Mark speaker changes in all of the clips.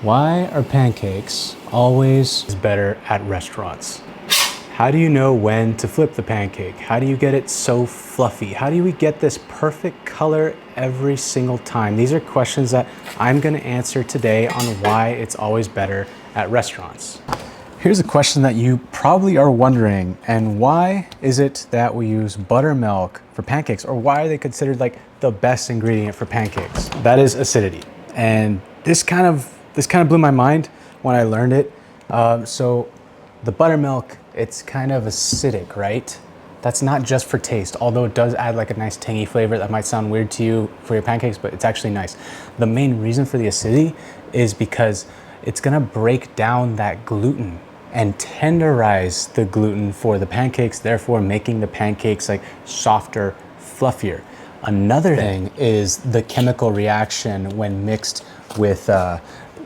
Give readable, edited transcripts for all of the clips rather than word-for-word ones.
Speaker 1: Why are pancakes always better at restaurants? How do you know when to flip the pancake? How do you get it so fluffy? How do we get this perfect color every single time? These are questions that I'm gonna answer today on why it's always better at restaurants. Here's a question that you probably are wondering, and why is it that we use buttermilk for pancakes, or why are they considered like the best ingredient for pancakes? That is acidity. And this kind of blew my mind when I learned it. So the buttermilk, it's kind of acidic, right? That's not just for taste, although it does add like a nice tangy flavor that might sound weird to you for your pancakes, but it's actually nice. The main reason for the acidity is because it's gonna break down that gluten and tenderize the gluten for the pancakes, therefore making the pancakes like softer, fluffier. Another thing is the chemical reaction when mixed with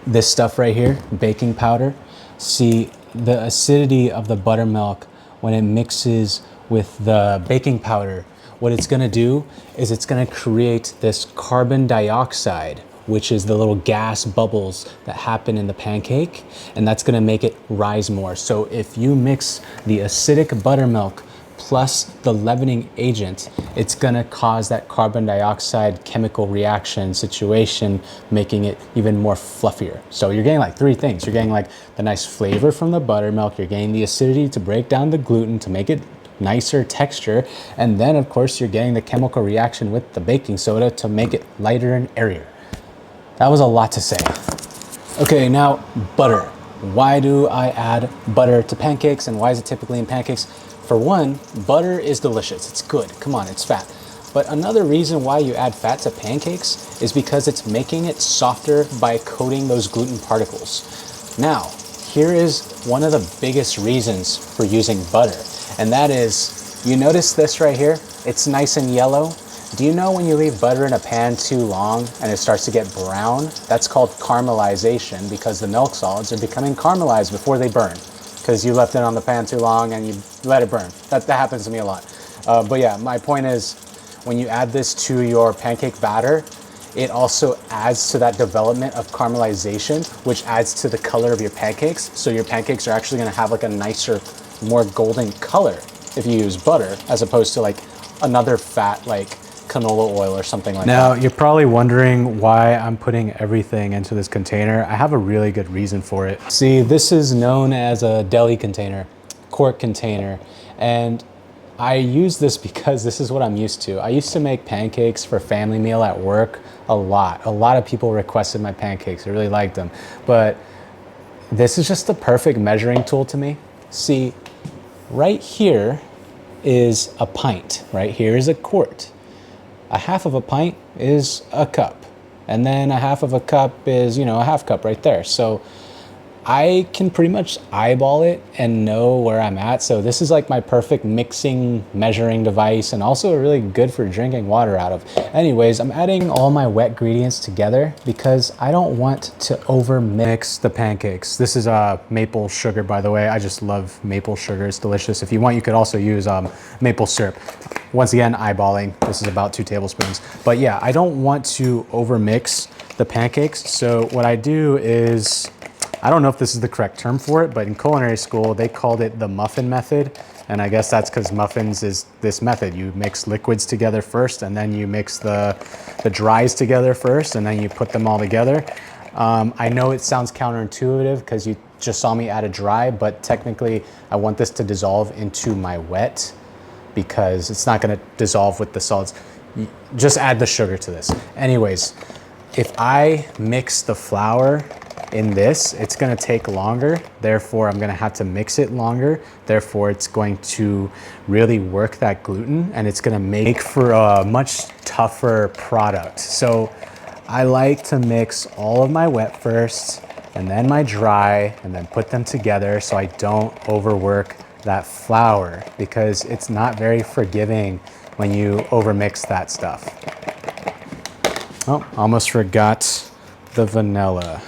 Speaker 1: this stuff right here, baking powder. See, the acidity of the buttermilk when it mixes with the baking powder, what it's gonna do is it's gonna create this carbon dioxide, which is the little gas bubbles that happen in the pancake, and that's gonna make it rise more. So if you mix the acidic buttermilk plus the leavening agent, it's gonna cause that carbon dioxide chemical reaction situation, making it even more fluffier. So you're getting like three things. You're getting like the nice flavor from the buttermilk, you're getting the acidity to break down the gluten to make it nicer texture, and then of course you're getting the chemical reaction with the baking soda to make it lighter and airier. That was a lot to say. Okay, now butter. Why do I add butter to pancakes, and why is it typically in pancakes? For one, butter is delicious, it's good, come on, it's fat. But another reason why you add fat to pancakes is because it's making it softer by coating those gluten particles. Now, here is one of the biggest reasons for using butter, and that is, you notice this right here? It's nice and yellow. Do you know when you leave butter in a pan too long and it starts to get brown? That's called caramelization, because the milk solids are becoming caramelized before they burn, because you left it on the pan too long and you let it burn. That happens to me a lot. But yeah, my point is, when you add this to your pancake batter, it also adds to that development of caramelization, which adds to the color of your pancakes. So your pancakes are actually gonna have like a nicer, more golden color if you use butter, as opposed to like another fat like canola oil or something like that. Now, you're probably wondering why I'm putting everything into this container. I have a really good reason for it. See, this is known as a deli container, quart container, and I use this because this is what I'm used to. I used to make pancakes for family meal at work a lot. A lot of people requested my pancakes. I really liked them. But this is just the perfect measuring tool to me. See, right here is a pint. Right here is a quart. A half of a pint is a cup. And then a half of a cup is, you know, a half cup right there. So I can pretty much eyeball it and know where I'm at. So this is like my perfect mixing, measuring device, and also really good for drinking water out of. Anyways, I'm adding all my wet ingredients together because I don't want to over mix the pancakes. This is maple sugar, by the way. I just love maple sugar, it's delicious. If you want, you could also use maple syrup. Once again, eyeballing, this is about 2 tablespoons. But yeah, I don't want to over mix the pancakes. So what I do is, I don't know if this is the correct term for it, but in culinary school, they called it the muffin method. And I guess that's because muffins is this method. You mix liquids together first, and then you mix the dries together first, and then you put them all together. I know it sounds counterintuitive because you just saw me add a dry, but technically I want this to dissolve into my wet because it's not gonna dissolve with the solids. Just add the sugar to this. Anyways, if I mix the flour in this, it's gonna take longer, therefore I'm gonna have to mix it longer, therefore it's going to really work that gluten, and it's gonna make for a much tougher product. So I like to mix all of my wet first, and then my dry, and then put them together so I don't overwork that flour, because it's not very forgiving when you overmix that stuff. Oh, almost forgot the vanilla.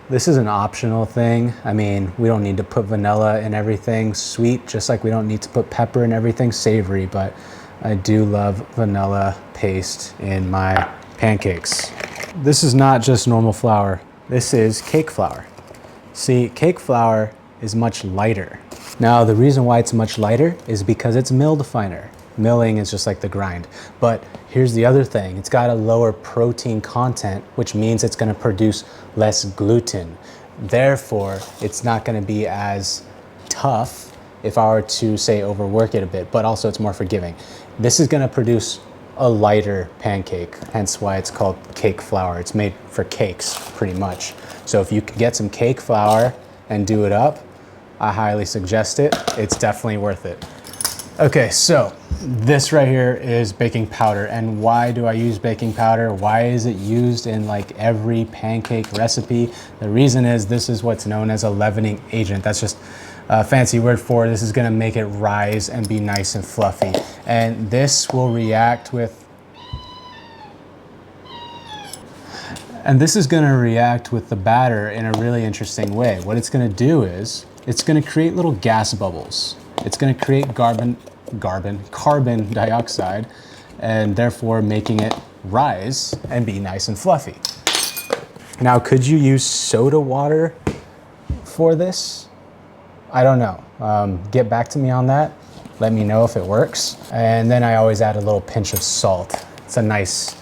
Speaker 1: This is an optional thing. I mean, we don't need to put vanilla in everything sweet, just like we don't need to put pepper in everything savory, but I do love vanilla paste in my pancakes. This is not just normal flour. This is cake flour. See, cake flour is much lighter. Now, the reason why it's much lighter is because it's milled finer. Milling is just like the grind. But here's the other thing. It's got a lower protein content, which means it's gonna produce less gluten. Therefore, it's not gonna be as tough if I were to say overwork it a bit, but also it's more forgiving. This is gonna produce a lighter pancake, hence why it's called cake flour. It's made for cakes, pretty much. So if you can get some cake flour and do it up, I highly suggest it. It's definitely worth it. Okay, so this right here is baking powder. And why do I use baking powder? Why is it used in like every pancake recipe? The reason is this is what's known as a leavening agent. That's just a fancy word for it. This is gonna make it rise and be nice and fluffy. And this will react with the batter in a really interesting way. What it's gonna do is, it's gonna create little gas bubbles. It's gonna create carbon dioxide, and therefore making it rise and be nice and fluffy. Now, could you use soda water for this? I don't know. Get back to me on that. Let me know if it works. And then I always add a little pinch of salt. It's a nice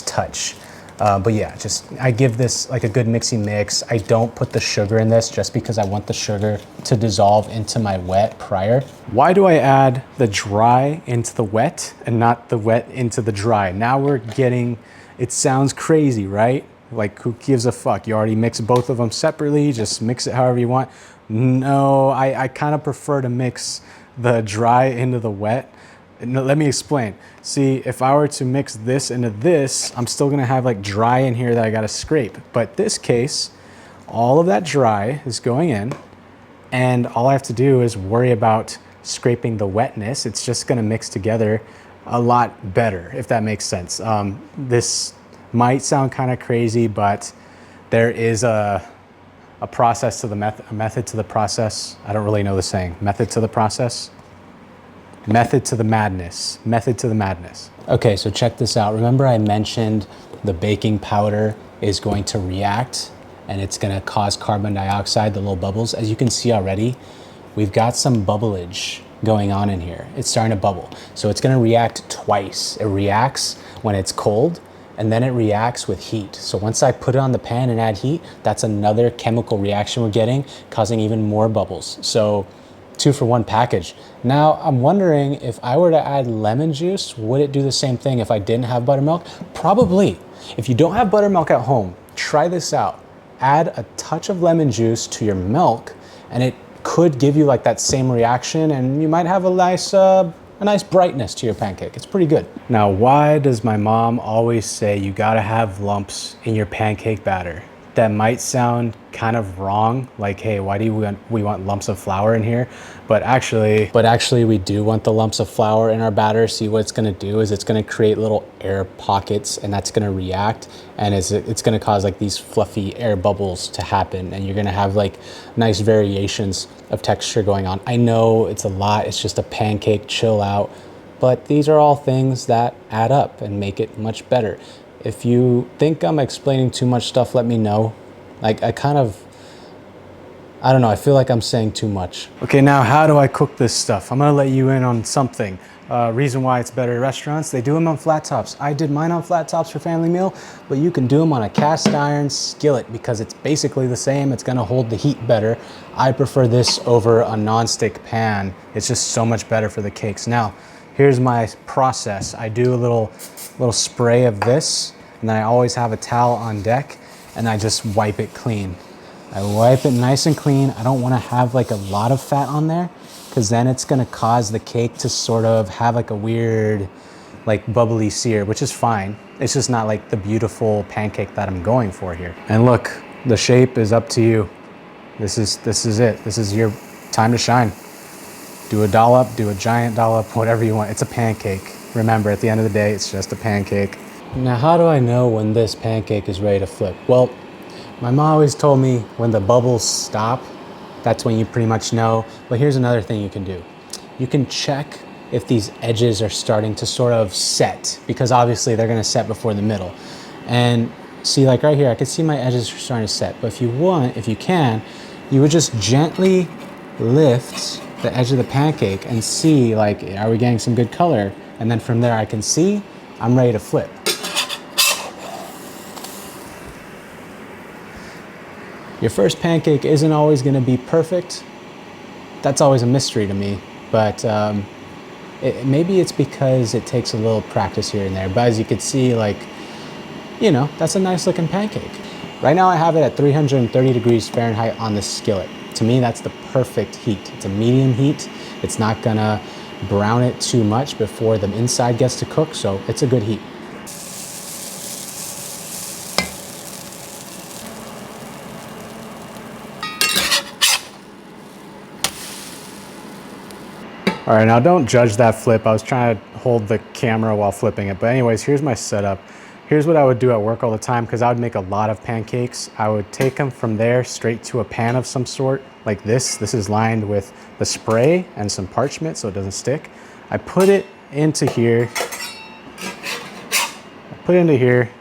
Speaker 1: touch. But yeah, I give this like a good mixy mix. I don't put the sugar in this just because I want the sugar to dissolve into my wet prior. Why do I add the dry into the wet and not the wet into the dry? Now we're getting, it sounds crazy, right? Like, who gives a fuck? You already mix both of them separately, just mix it however you want. No, I kind of prefer to mix the dry into the wet. No, let me explain. See, if I were to mix this into this, I'm still gonna have like dry in here that I gotta scrape. But this case, all of that dry is going in, and all I have to do is worry about scraping the wetness. It's just gonna mix together a lot better, if that makes sense. This might sound kind of crazy, but there is a process to the a method to the process. I don't really know the saying. Method to the process? Method to the madness. Method to the madness. Okay, so check this out. Remember I mentioned the baking powder is going to react and it's gonna cause carbon dioxide, the little bubbles. As you can see already, we've got some bubblage going on in here. It's starting to bubble. So it's gonna react twice. It reacts when it's cold, and then it reacts with heat. So once I put it on the pan and add heat, that's another chemical reaction we're getting, causing even more bubbles. So 2-for-1 package. Now, I'm wondering if I were to add lemon juice, would it do the same thing if I didn't have buttermilk? Probably. If you don't have buttermilk at home, try this out. Add a touch of lemon juice to your milk, and it could give you like that same reaction, and you might have a nice brightness to your pancake. It's pretty good. Now, why does my mom always say you gotta have lumps in your pancake batter? That might sound kind of wrong, like, hey, why do we want lumps of flour in here? But actually we do want the lumps of flour in our batter. See, what it's gonna do is it's gonna create little air pockets, and that's gonna react, and it's gonna cause like these fluffy air bubbles to happen, and you're gonna have like nice variations of texture going on. I know it's a lot, it's just a pancake, chill out, but these are all things that add up and make it much better. If you think I'm explaining too much stuff, let me know. Like, I don't know, I feel like I'm saying too much. Okay, now how do I cook this stuff? I'm gonna let you in on something. Reason why it's better at restaurants, they do them on flat tops. I did mine on flat tops for family meal, but you can do them on a cast iron skillet because it's basically the same. It's gonna hold the heat better. I prefer this over a non-stick pan. It's just so much better for the cakes. Now, here's my process. I do a little spray of this, and then I always have a towel on deck, and I just wipe it clean. I wipe it nice and clean. I don't want to have like a lot of fat on there, because then it's going to cause the cake to sort of have like a weird like bubbly sear, which is fine. It's just not like the beautiful pancake that I'm going for here. And look, the shape is up to you. This is it. This is your time to shine. Do a dollop, do a giant dollop, whatever you want. It's a pancake. Remember, at the end of the day, it's just a pancake. Now, how do I know when this pancake is ready to flip? Well, my mom always told me when the bubbles stop, that's when you pretty much know. But here's another thing you can do. You can check if these edges are starting to sort of set, because obviously they're gonna set before the middle. And See, like right here, I can see my edges are starting to set. But if you can, you would just gently lift the edge of the pancake and see, like, are we getting some good color? And then from there I can see I'm ready to flip. Your first pancake isn't always gonna be perfect. That's always a mystery to me, but maybe it's because it takes a little practice here and there. But as you can see, like, you know, that's a nice looking pancake. Right now I have it at 330 degrees Fahrenheit on the skillet. To me, that's the perfect heat. It's a medium heat. It's not gonna brown it too much before the inside gets to cook, so it's a good heat. All right, now don't judge that flip. I was trying to hold the camera while flipping it. But anyways, here's my setup. Here's what I would do at work all the time because I would make a lot of pancakes. I would take them from there straight to a pan of some sort like this. This is lined with the spray and some parchment so it doesn't stick. I put it into here.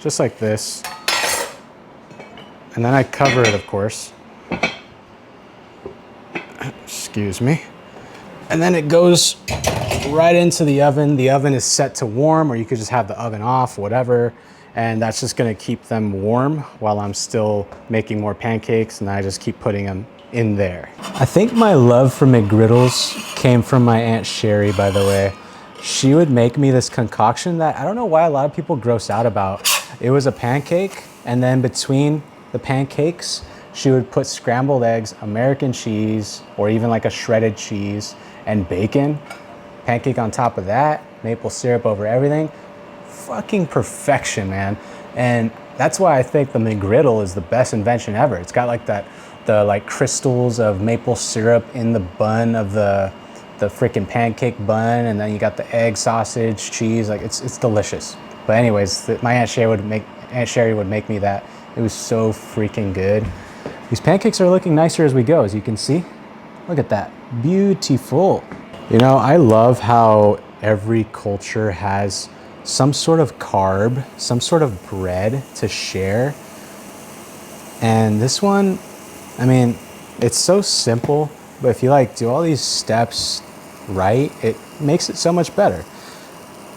Speaker 1: Just like this. And then I cover it, of course. Excuse me. And then it goes right into the oven. The oven is set to warm, or you could just have the oven off, whatever. And that's just gonna keep them warm while I'm still making more pancakes, and I just keep putting them in there. I think my love for McGriddles came from my Aunt Sherry, by the way. She would make me this concoction that I don't know why a lot of people gross out about. It was a pancake, and then between the pancakes, she would put scrambled eggs, American cheese, or even like a shredded cheese, and bacon, pancake on top of that, maple syrup over everything. Fucking perfection, man. And that's why I think the McGriddle is the best invention ever. It's got like the like crystals of maple syrup in the bun of the freaking pancake bun, and then you got the egg, sausage, cheese. Like it's delicious. But anyways, my Aunt Sherry would make me that. It was so freaking good. These pancakes are looking nicer as we go, as you can see. Look at that, beautiful. You know, I love how every culture has some sort of carb, some sort of bread to share. And this one, I mean, it's so simple, but if you like do all these steps right, it makes it so much better.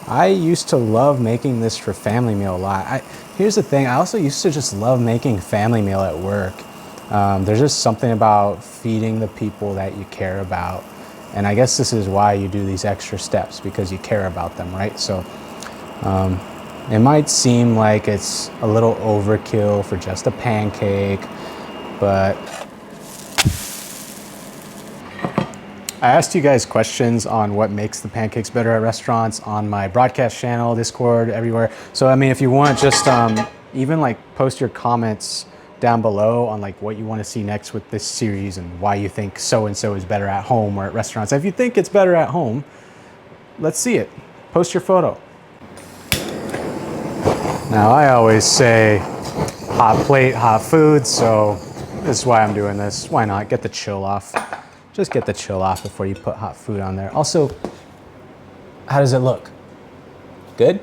Speaker 1: I used to love making this for family meal a lot. Here's the thing, I also used to just love making family meal at work. There's just something about feeding the people that you care about. And I guess this is why you do these extra steps, because you care about them, right? So it might seem like it's a little overkill for just a pancake, but I asked you guys questions on what makes the pancakes better at restaurants on my broadcast channel, Discord, everywhere. So, I mean, if you want, just even like post your comments down below on like what you want to see next with this series and why you think so-and-so is better at home or at restaurants. If you think it's better at home, let's see it. Post your photo. Now, I always say hot plate, hot food, so this is why I'm doing this. Why not? Get the chill off. Just get the chill off before you put hot food on there. Also, how does it look? Good?